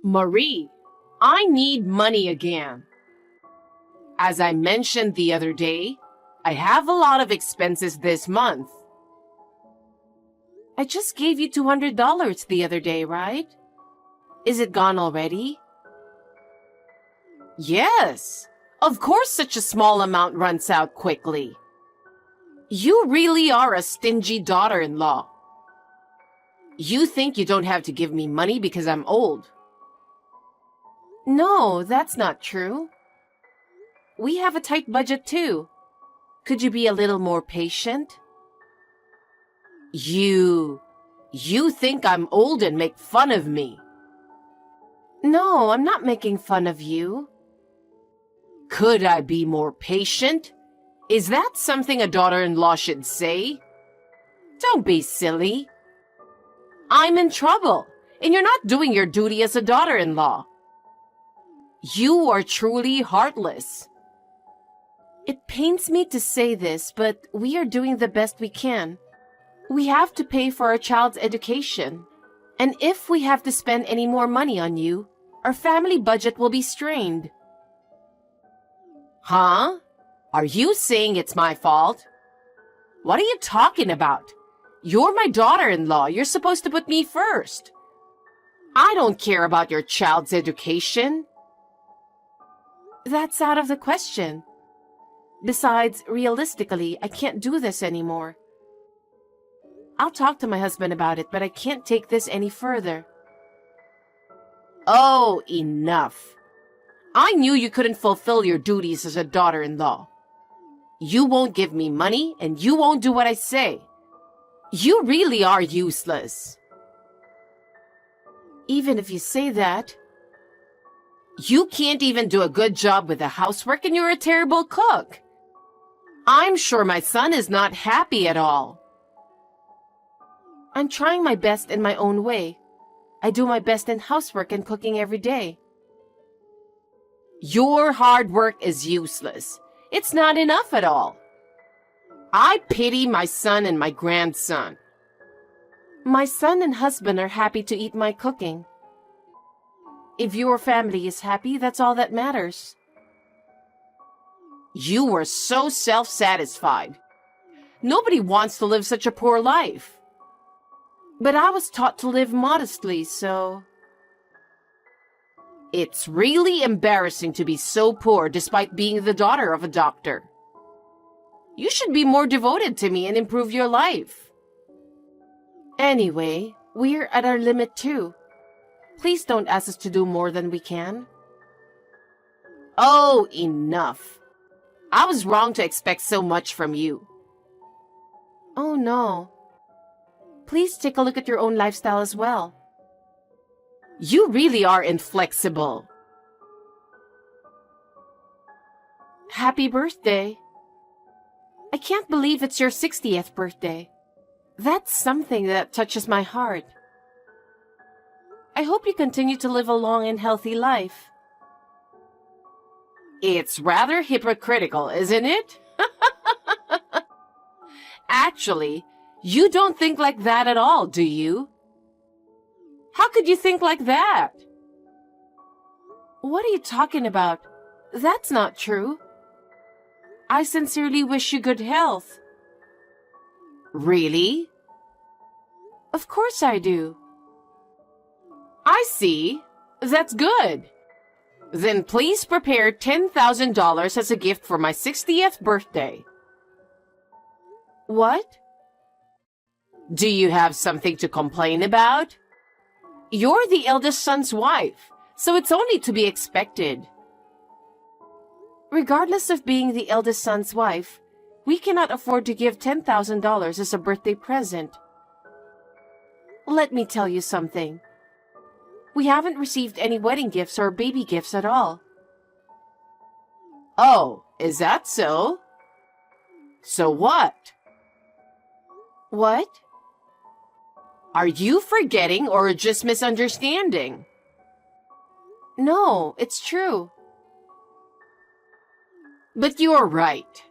Marie, I need money again. As I mentioned the other day, I have a lot of expenses this month. I just gave you $200 the other day, right? Is it gone already? Yes, of course such a small amount runs out quickly. You really are a stingy daughter-in-law. You think you don't have to give me money because I'm old. No, that's not true. We have a tight budget too. Could you be a little more patient? You think I'm old and make fun of me. No, I'm not making fun of you. Could I be more patient? Is that something a daughter-in-law should say? Don't be silly. I'm in trouble, and you're not doing your duty as a daughter-in-law. You are truly heartless. It pains me to say this, but we are doing the best we can. We have to pay for our child's education. And if we have to spend any more money on you, our family budget will be strained. Huh? Are you saying it's my fault? What are you talking about? You're my daughter-in-law. You're supposed to put me first. I don't care about your child's education. That's out of the question. Besides, realistically, I can't do this anymore. I'll talk to my husband about it, but I can't take this any further. Oh, enough. I knew you couldn't fulfill your duties as a daughter-in-law. You won't give me money, and you won't do what I say. You really are useless. Even if you say that, you can't even do a good job with the housework, and you're a terrible cook. I'm sure my son is not happy at all. I'm trying my best in my own way. I do my best in housework and cooking every day. Your hard work is useless. It's not enough at all. I pity my son and my grandson. My son and husband are happy to eat my cooking. If your family is happy, that's all that matters. You were so self-satisfied. Nobody wants to live such a poor life. But I was taught to live modestly, so... It's really embarrassing to be so poor despite being the daughter of a doctor. You should be more devoted to me and improve your life. Anyway, we're at our limit too. Please don't ask us to do more than we can. Oh, enough. I was wrong to expect so much from you. Oh no. Please take a look at your own lifestyle as well. You really are inflexible. Happy birthday. I can't believe it's your 60th birthday. That's something that touches my heart. I hope you continue to live a long and healthy life. It's rather hypocritical, isn't it? Actually, you don't think like that at all, do you? How could you think like that? What are you talking about? That's not true. I sincerely wish you good health. Really? Of course I do. I see. That's good. Then please prepare $10,000 as a gift for my 60th birthday. What? Do you have something to complain about? You're the eldest son's wife, so it's only to be expected. Regardless of being the eldest son's wife, we cannot afford to give $10,000 as a birthday present. Let me tell you something. We haven't received any wedding gifts or baby gifts at all. Oh, is that so? So what? What? Are you forgetting or just misunderstanding? No, it's true. But you're right.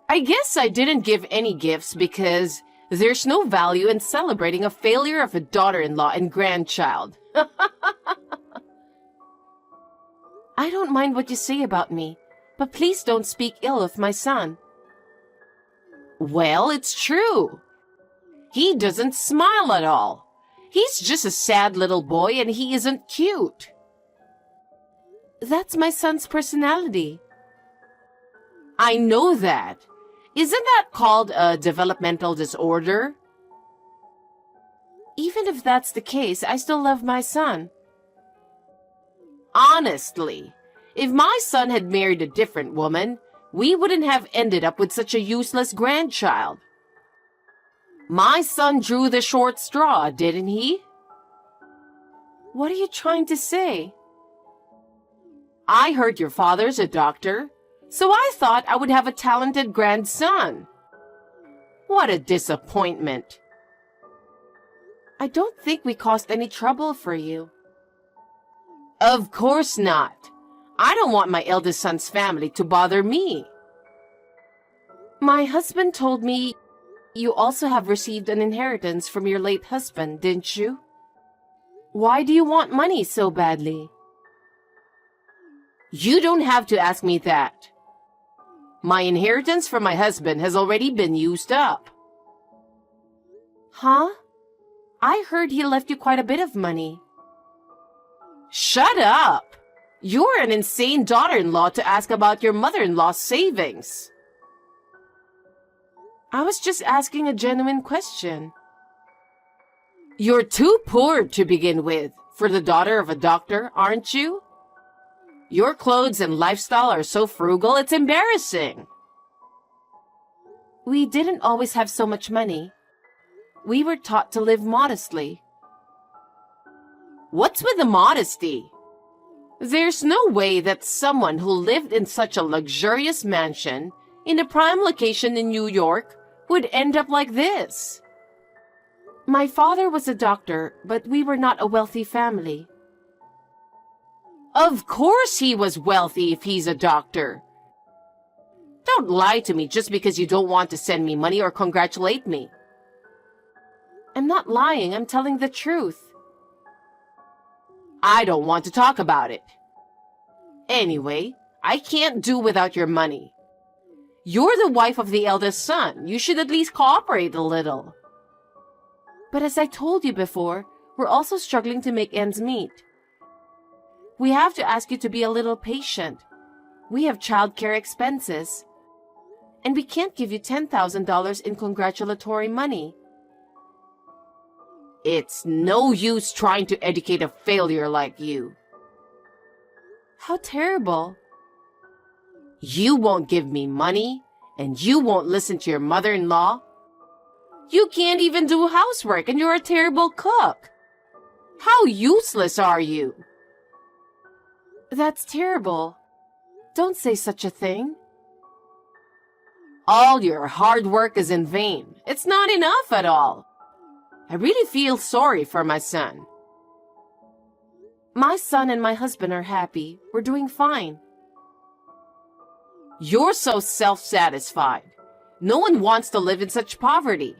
I guess I didn't give any gifts because there's no value in celebrating a failure of a daughter-in-law and grandchild. don't mind what you say about me, but please don't speak ill of my son. Well, it's true. He doesn't smile at all. He's just a sad little boy and he isn't cute. That's my son's personality. I know that. Isn't that called a developmental disorder? Even if that's the case, I still love my son. Honestly, if my son had married a different woman, we wouldn't have ended up with such a useless grandchild. My son drew the short straw, didn't he? What are you trying to say? I heard your father's a doctor, so I thought I would have a talented grandson. What a disappointment. I don't think we caused any trouble for you. Of course not. I don't want my eldest son's family to bother me. My husband told me you also have received an inheritance from your late husband, didn't you? Why do you want money so badly? You don't have to ask me that. My inheritance from my husband has already been used up. Huh? I heard he left you quite a bit of money. Shut up! You're an insane daughter-in-law to ask about your mother-in-law's savings. I was just asking a genuine question. You're too poor to begin with for the daughter of a doctor, aren't you? Your clothes and lifestyle are so frugal, it's embarrassing. We didn't always have so much money. We were taught to live modestly. What's with the modesty? There's no way that someone who lived in such a luxurious mansion in a prime location in New York would end up like this. My father was a doctor, but we were not a wealthy family. Of course he was wealthy if he's a doctor. Don't lie to me just because you don't want to send me money or congratulate me. I'm not lying, I'm telling the truth. I don't want to talk about it. Anyway, I can't do without your money. You're the wife of the eldest son. You should at least cooperate a little. But as I told you before, we're also struggling to make ends meet. We have to ask you to be a little patient. We have childcare expenses. And we can't give you $10,000 in congratulatory money. It's no use trying to educate a failure like you. How terrible. You won't give me money, and you won't listen to your mother-in-law. You can't even do housework, and you're a terrible cook. How useless are you? That's terrible. Don't say such a thing. All your hard work is in vain. It's not enough at all. I really feel sorry for my son. My son and my husband are happy. We're doing fine. You're so self-satisfied. No one wants to live in such poverty.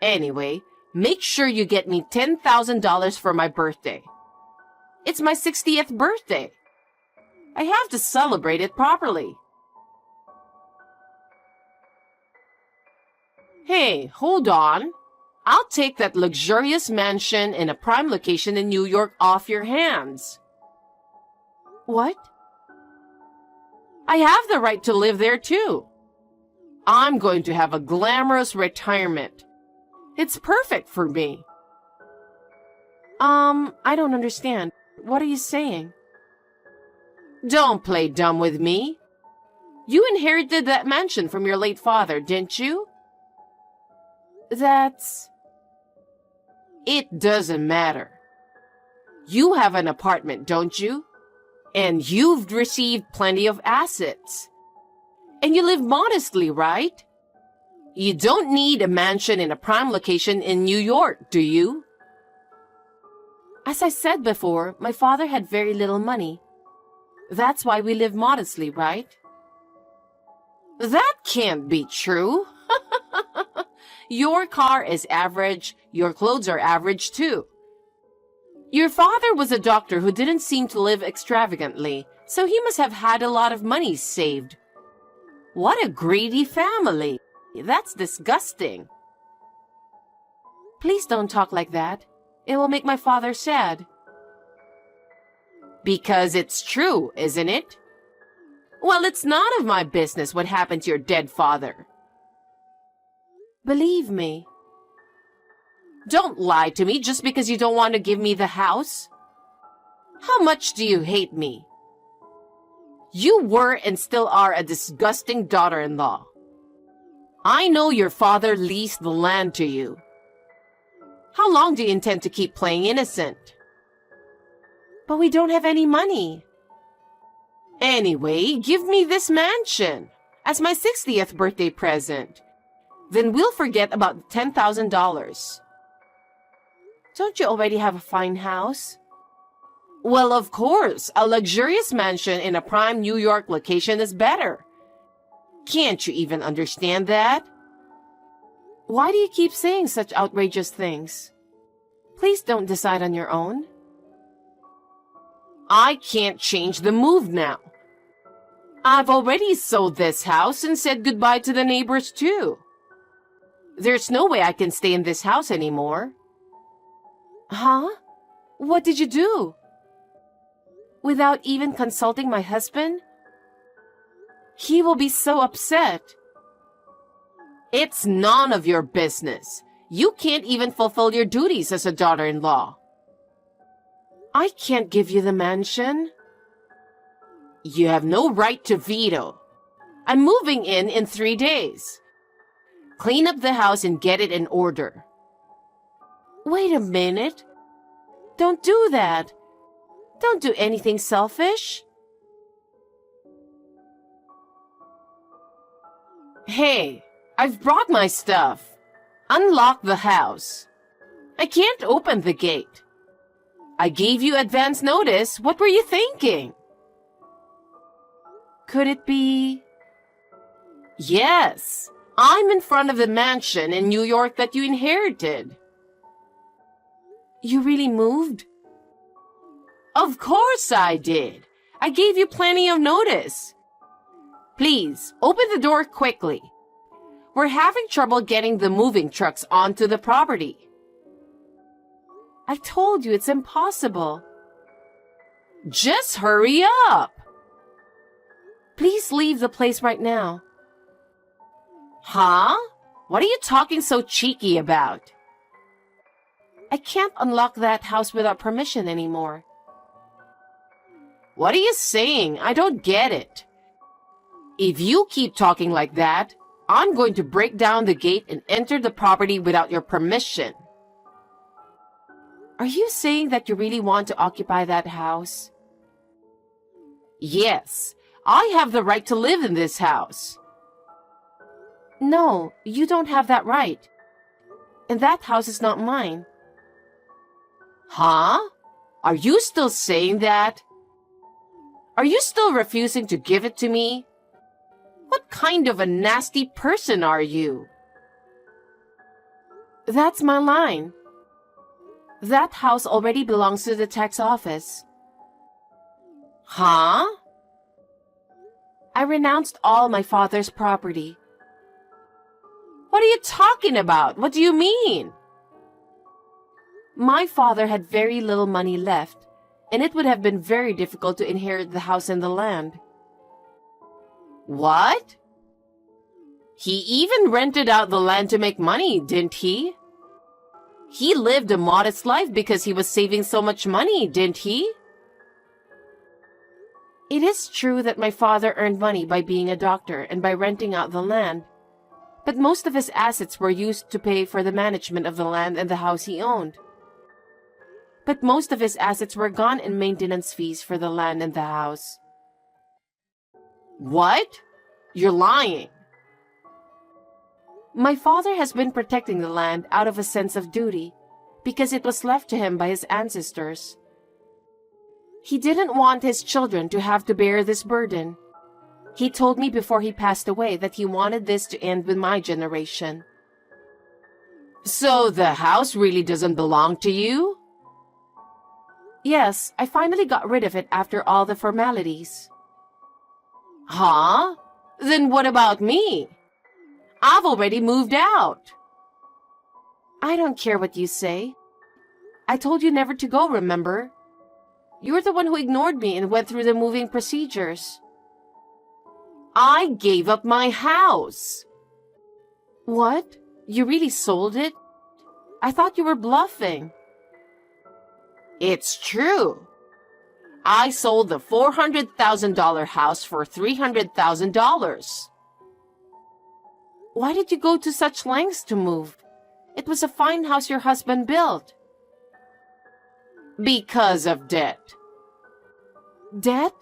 Anyway, make sure you get me $10,000 for my birthday. It's my 60th birthday. I have to celebrate it properly. Hey, hold on. I'll take that luxurious mansion in a prime location in New York off your hands. What? I have the right to live there too. I'm going to have a glamorous retirement. It's perfect for me. I don't understand. What are you saying? Don't play dumb with me. You inherited that mansion from your late father, didn't you? It doesn't matter. You have an apartment, don't you? And you've received plenty of assets. And you live modestly, right? You don't need a mansion in a prime location in New York, do you? As I said before, my father had very little money. That's why we live modestly, right? That can't be true. Your car is average, your clothes are average too. Your father was a doctor who didn't seem to live extravagantly, So he must have had a lot of money saved. What a greedy family. That's disgusting. Please don't talk like that. It will make my father sad. Because it's true, isn't it? Well, it's none of my business what happened to your dead father. Believe me. Don't lie to me just because you don't want to give me the house. How much do you hate me? You were and still are a disgusting daughter-in-law. I know your father leased the land to you. How long do you intend to keep playing innocent? But we don't have any money. Anyway, give me this mansion as my 60th birthday present. Then we'll forget about the $10,000. Don't you already have a fine house? Well, of course, a luxurious mansion in a prime New York location is better. Can't you even understand that? Why do you keep saying such outrageous things? Please don't decide on your own. I can't change the move now. I've already sold this house and said goodbye to the neighbors too. There's no way I can stay in this house anymore. Huh? What did you do? Without even consulting my husband? He will be so upset. It's none of your business. You can't even fulfill your duties as a daughter-in-law. I can't give you the mansion. You have no right to veto. I'm moving in 3 days. Clean up the house and get it in order. Wait a minute. Don't do that. Don't do anything selfish. Hey, I've brought my stuff. Unlock the house. I can't open the gate. I gave you advance notice. What were you thinking? Could it be? Yes, I'm in front of the mansion in New York that you inherited. You really moved? Of course I did. I gave you plenty of notice. Please, open the door quickly. We're having trouble getting the moving trucks onto the property. I told you it's impossible. Just hurry up. Please leave the place right now. Huh? What are you talking so cheeky about? I can't unlock that house without permission anymore. What are you saying? I don't get it. If you keep talking like that, I'm going to break down the gate and enter the property without your permission. Are you saying that you really want to occupy that house? Yes, I have the right to live in this house. No, you don't have that right. And that house is not mine. Huh? Are you still saying that? Are you still refusing to give it to me? What kind of a nasty person are you? That's my line. That house already belongs to the tax office. Huh? I renounced all my father's property. What are you talking about? What do you mean? My father had very little money left, and it would have been very difficult to inherit the house and the land. What? He even rented out the land to make money, didn't he? He lived a modest life because he was saving so much money, didn't he? It is true that my father earned money by being a doctor and by renting out the land, but most of his assets were used to pay for the management of the land and the house he owned. But most of his assets were gone in maintenance fees for the land and the house. What? You're lying. My father has been protecting the land out of a sense of duty because it was left to him by his ancestors. He didn't want his children to have to bear this burden. He told me before he passed away that he wanted this to end with my generation. So the house really doesn't belong to you? Yes, I finally got rid of it after all the formalities. Huh? Then what about me? I've already moved out. I don't care what you say. I told you never to go, remember? You're the one who ignored me and went through the moving procedures. I gave up my house. What? You really sold it? I thought you were bluffing. It's true. I sold the $400,000 house for $300,000. Why did you go to such lengths to move? It was a fine house your husband built. Because of debt. Debt?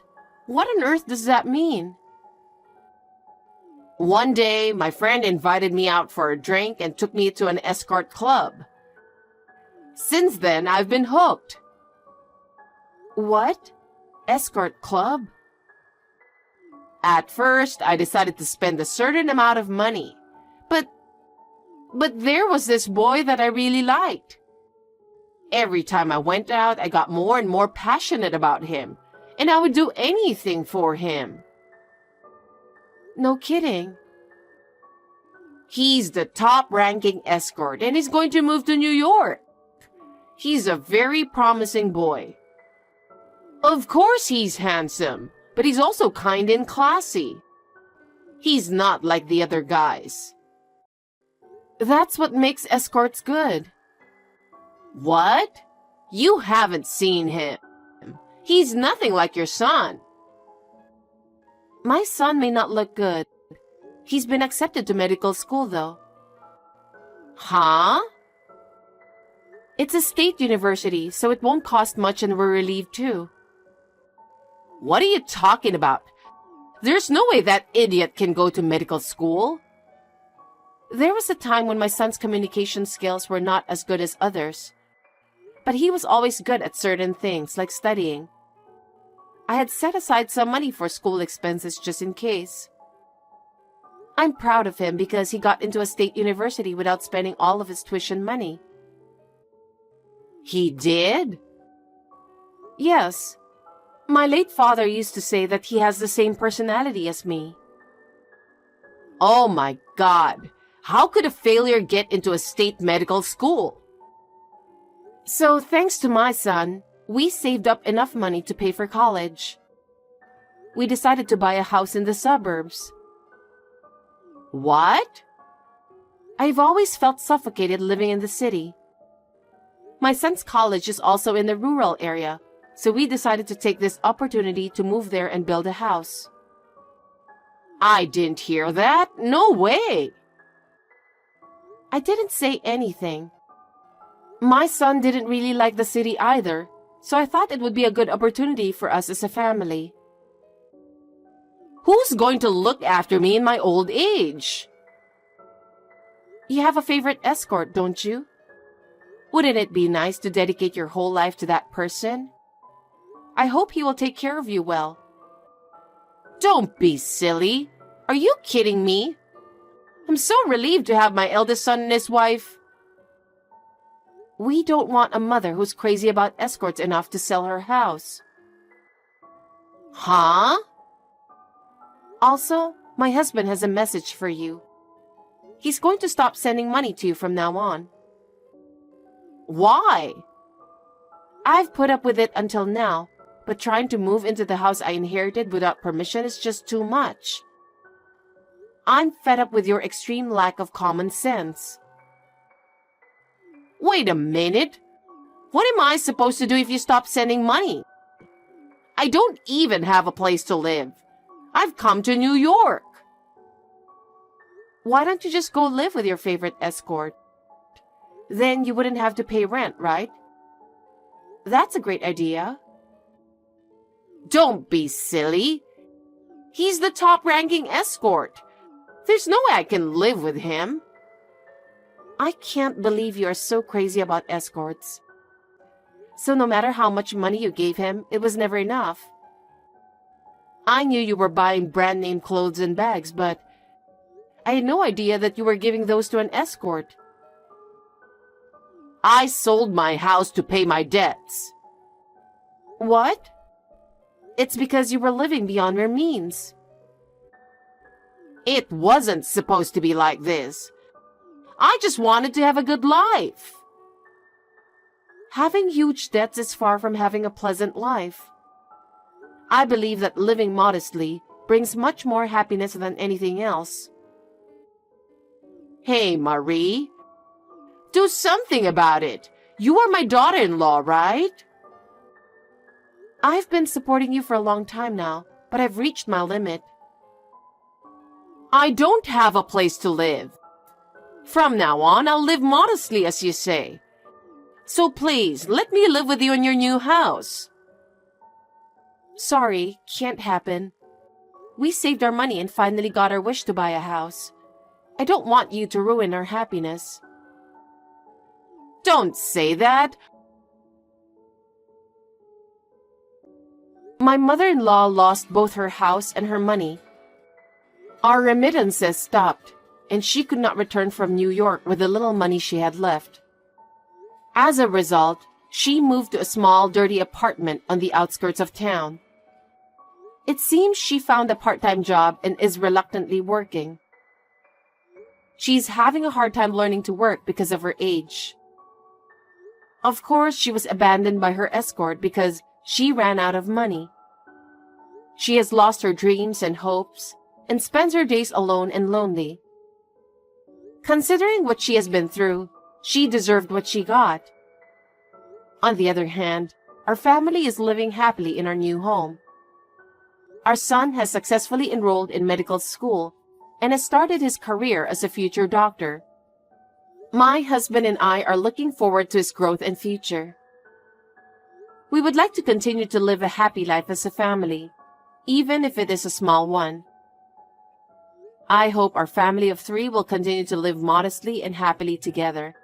What on earth does that mean? One day, my friend invited me out for a drink and took me to an escort club. Since then, I've been hooked. What? Escort club? At first, I decided to spend a certain amount of money. But there was this boy that I really liked. Every time I went out, I got more and more passionate about him, and I would do anything for him. No kidding. He's the top-ranking escort, and he's going to move to New York. He's a very promising boy. Of course he's handsome, but he's also kind and classy. He's not like the other guys. That's what makes escorts good. What? You haven't seen him. He's nothing like your son. My son may not look good. He's been accepted to medical school, though. Huh? It's a state university, so it won't cost much and we're relieved too. What are you talking about? There's no way that idiot can go to medical school. There was a time when my son's communication skills were not as good as others. But he was always good at certain things, like studying. I had set aside some money for school expenses just in case. I'm proud of him because he got into a state university without spending all of his tuition money. He did? Yes. My late father used to say that he has the same personality as me. Oh my God! How could a failure get into a state medical school? So, thanks to my son, we saved up enough money to pay for college. We decided to buy a house in the suburbs. What? I've always felt suffocated living in the city. My son's college is also in the rural area, so we decided to take this opportunity to move there and build a house. I didn't hear that. No way. I didn't say anything. My son didn't really like the city either, so I thought it would be a good opportunity for us as a family. Who's going to look after me in my old age? You have a favorite escort, don't you? Wouldn't it be nice to dedicate your whole life to that person? I hope he will take care of you well. Don't be silly. Are you kidding me? I'm so relieved to have my eldest son and his wife. We don't want a mother who's crazy about escorts enough to sell her house. Huh? Also, my husband has a message for you. He's going to stop sending money to you from now on. Why? I've put up with it until now, but trying to move into the house I inherited without permission is just too much. I'm fed up with your extreme lack of common sense. Wait a minute. What am I supposed to do if you stop sending money? I don't even have a place to live. I've come to New York. Why don't you just go live with your favorite escort? Then you wouldn't have to pay rent, right? That's a great idea. Don't be silly. He's the top-ranking escort. There's no way I can live with him. I can't believe you are so crazy about escorts. So no matter how much money you gave him, it was never enough. I knew you were buying brand-name clothes and bags, but I had no idea that you were giving those to an escort. I sold my house to pay my debts. What? It's because you were living beyond your means. It wasn't supposed to be like this. I just wanted to have a good life. Having huge debts is far from having a pleasant life. I believe that living modestly brings much more happiness than anything else. Hey, Marie. Do something about it. You are my daughter-in-law, right? I've been supporting you for a long time now, but I've reached my limit. I don't have a place to live. From now on, I'll live modestly, as you say. So please, let me live with you in your new house. Sorry, can't happen. We saved our money and finally got our wish to buy a house. I don't want you to ruin our happiness. Don't say that. My mother-in-law lost both her house and her money. Our remittances stopped, and she could not return from New York with the little money she had left. As a result, she moved to a small, dirty apartment on the outskirts of town. It seems she found a part-time job and is reluctantly working. She's having a hard time learning to work because of her age. Of course, she was abandoned by her escort because she ran out of money. She has lost her dreams and hopes and spends her days alone and lonely. Considering what she has been through, she deserved what she got. On the other hand, our family is living happily in our new home. Our son has successfully enrolled in medical school and has started his career as a future doctor. My husband and I are looking forward to his growth and future. We would like to continue to live a happy life as a family, even if it is a small one. I hope our family of 3 will continue to live modestly and happily together.